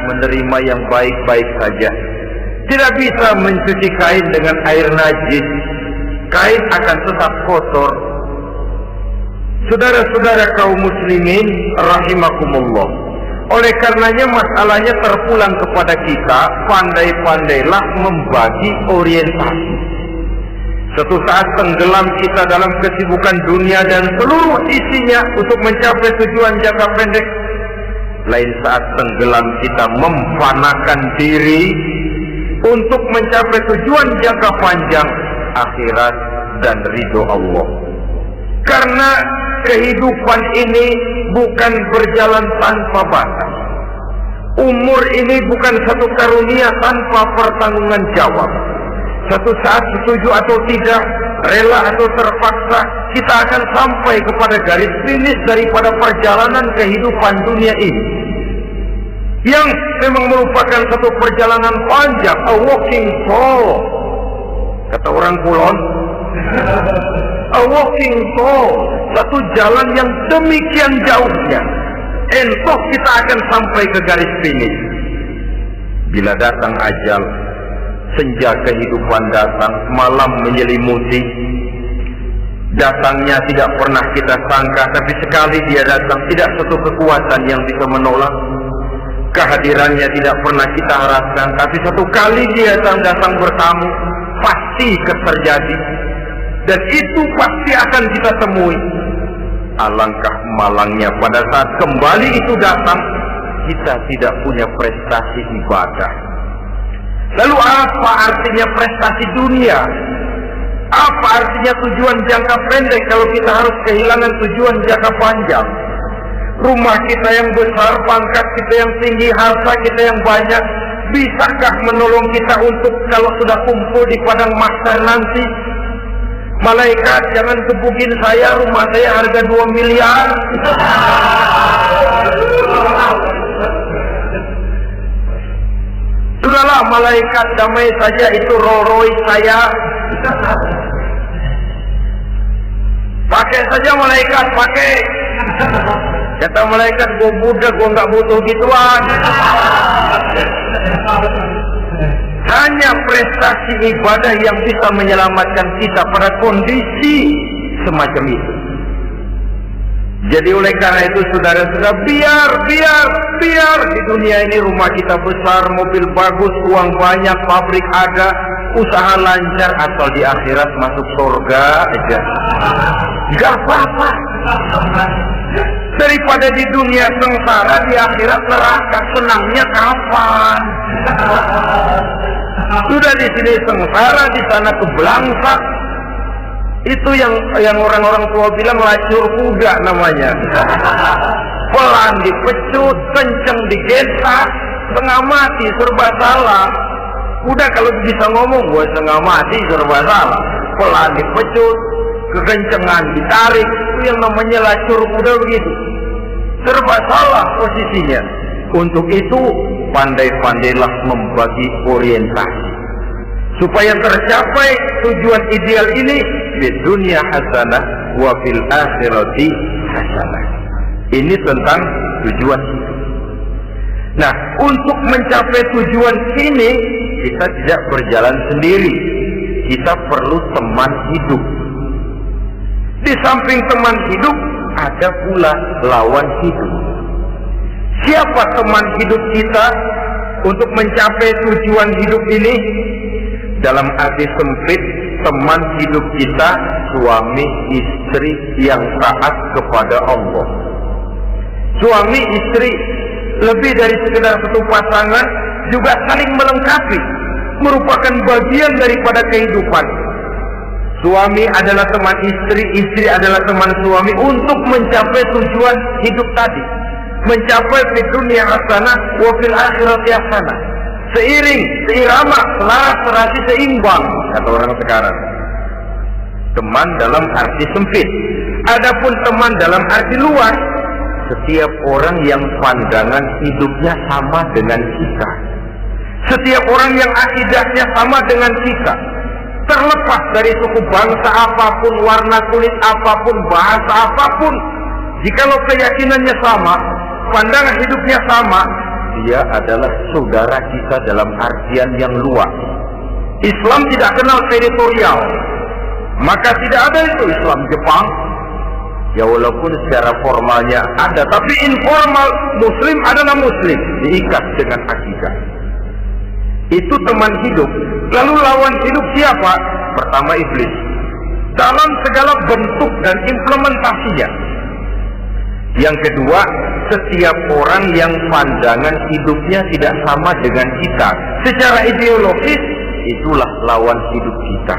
menerima yang baik-baik saja. Tidak bisa mencuci kain dengan air najis. Kain akan tetap kotor. Saudara-saudara kaum muslimin rahimakumullah. Oleh karenanya masalahnya terpulang kepada kita, pandai-pandailah membagi orientasi. Suatu saat tenggelam kita dalam kesibukan dunia dan seluruh isinya untuk mencapai tujuan jangka pendek. Lain saat tenggelam kita memfanakan diri untuk mencapai tujuan jangka panjang, akhirat dan ridho Allah. Karena kehidupan ini bukan berjalan tanpa batas. Umur ini bukan satu karunia tanpa pertanggungan jawab. Satu saat setuju atau tidak, rela atau terpaksa, kita akan sampai kepada garis finish daripada perjalanan kehidupan dunia ini. Yang memang merupakan satu perjalanan panjang, a walking tall. Kata orang Kulon, a walking tall, satu jalan yang demikian jauhnya. Entok kita akan sampai ke garis finish. Bila datang ajal, senja kehidupan datang, malam menyelimuti. Datangnya tidak pernah kita sangka, tapi sekali dia datang, tidak satu kekuatan yang bisa menolak. Kehadirannya tidak pernah kita harapkan, tapi satu kali dia datang bertamu, pasti terjadi. Dan itu pasti akan kita temui. Alangkah malangnya pada saat kembali itu datang, kita tidak punya prestasi ibadah. Lalu apa artinya prestasi dunia? Apa artinya tujuan jangka pendek kalau kita harus kehilangan tujuan jangka panjang? Rumah kita yang besar, pangkat kita yang tinggi, harta kita yang banyak, bisakah menolong kita untuk kalau sudah kumpul di padang mahsyar nanti? Malaikat, jangan gebukin saya, rumah saya harga 2 miliar. Sudahlah malaikat, damai saja, itu Rolls Royce saya. Pakai saja malaikat, pakai. Kata malaikat, gue budak, gue nggak butuh gituan. Hanya prestasi ibadah yang bisa menyelamatkan kita pada kondisi semacam itu. Jadi oleh karena itu saudara-saudara, biar di dunia ini rumah kita besar, mobil bagus, uang banyak, pabrik ada, usaha lancar, asal di akhirat masuk surga aja. Gak apa-apa. Daripada di dunia sengsara, di akhirat neraka, senangnya kapan? Sudah di sini sengsara, di sana kebelangsak. Itu yang orang-orang tua bilang lacur kuda namanya. Pelan dipecut, kenceng digetak, setengah mati, serba salah. Kuda kalau bisa ngomong, gue setengah mati, serba salah. Pelan dipecut, kekencengan ditarik, itu yang namanya lacur kuda begitu. Serba salah posisinya. Untuk itu pandai-pandailah membagi orientasi supaya tercapai tujuan ideal ini di dunia hasanah wa fil akhirati hasanah. Ini tentang tujuan hidup. Nah, untuk mencapai tujuan ini kita tidak berjalan sendiri. Kita perlu teman hidup. Di samping teman hidup ada pula lawan hidup. Siapa teman hidup kita untuk mencapai tujuan hidup ini? Dalam arti sempit, teman hidup kita suami istri yang taat kepada Allah. Suami istri lebih dari sekedar satu pasangan, juga saling melengkapi, merupakan bagian daripada kehidupan. Suami adalah teman istri, istri adalah teman suami untuk mencapai tujuan hidup tadi. Mencapai di dunia hasanah wa fil akhirati hasanah. Seiring, seirama, selaras, serasi, seimbang, kata orang sekarang. Teman dalam arti sempit. Adapun teman dalam arti luas, setiap orang yang pandangan hidupnya sama dengan kita. Setiap orang yang akidahnya sama dengan kita. Terlepas dari suku bangsa apapun, warna kulit apapun, bahasa apapun, jikalau keyakinannya sama, pandangan hidupnya sama, dia adalah saudara kita dalam artian yang luas. Islam tidak kenal teritorial, maka tidak ada itu Islam Jepang. Ya walaupun secara formalnya ada, tapi informal Muslim adalah Muslim, diikat dengan akidah. Itu teman hidup. Lalu lawan hidup siapa? Pertama iblis, dalam segala bentuk dan implementasinya. Yang kedua, setiap orang yang pandangan hidupnya tidak sama dengan kita secara ideologis, itulah lawan hidup kita.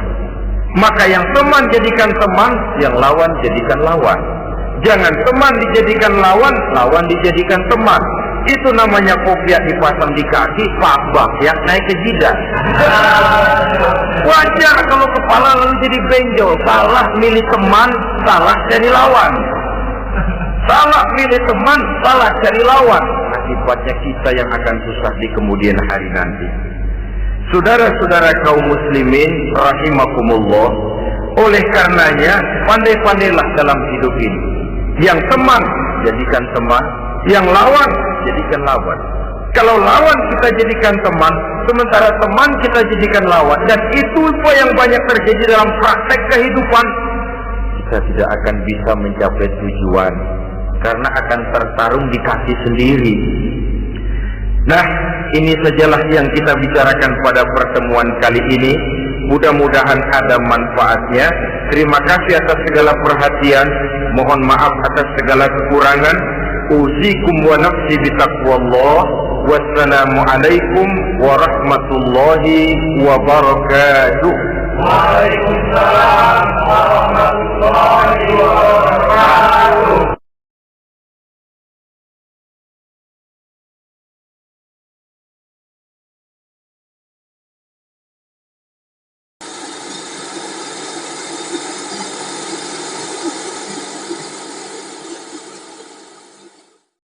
Maka yang teman jadikan teman, yang lawan jadikan lawan. Jangan teman dijadikan lawan, lawan dijadikan teman. Itu namanya kopiah dipasang di kaki, pak ya naik ke jidat. Wajar kalau kepala lalu jadi benjol. Salah milih teman, salah jadi lawan. Salah milih teman, salah cari lawan. Akibatnya kita yang akan susah di kemudian hari nanti. Saudara-saudara kaum muslimin rahimakumullah, oleh karenanya pandai-pandailah dalam hidup ini. Yang teman jadikan teman, yang lawan jadikan lawan. Kalau lawan kita jadikan teman, sementara teman kita jadikan lawan, dan itu yang banyak terjadi dalam praktek kehidupan, kita tidak akan bisa mencapai tujuan. Karena akan tertarung di kaki sendiri. Nah, ini sajalah yang kita bicarakan pada pertemuan kali ini. Mudah-mudahan ada manfaatnya. Terima kasih atas segala perhatian. Mohon maaf atas segala kekurangan. Uzikum wa nafsi bitaqwallah. Wassalamualaikum warahmatullahi wabarakatuh. Waalaikumsalam warahmatullahi wabarakatuh.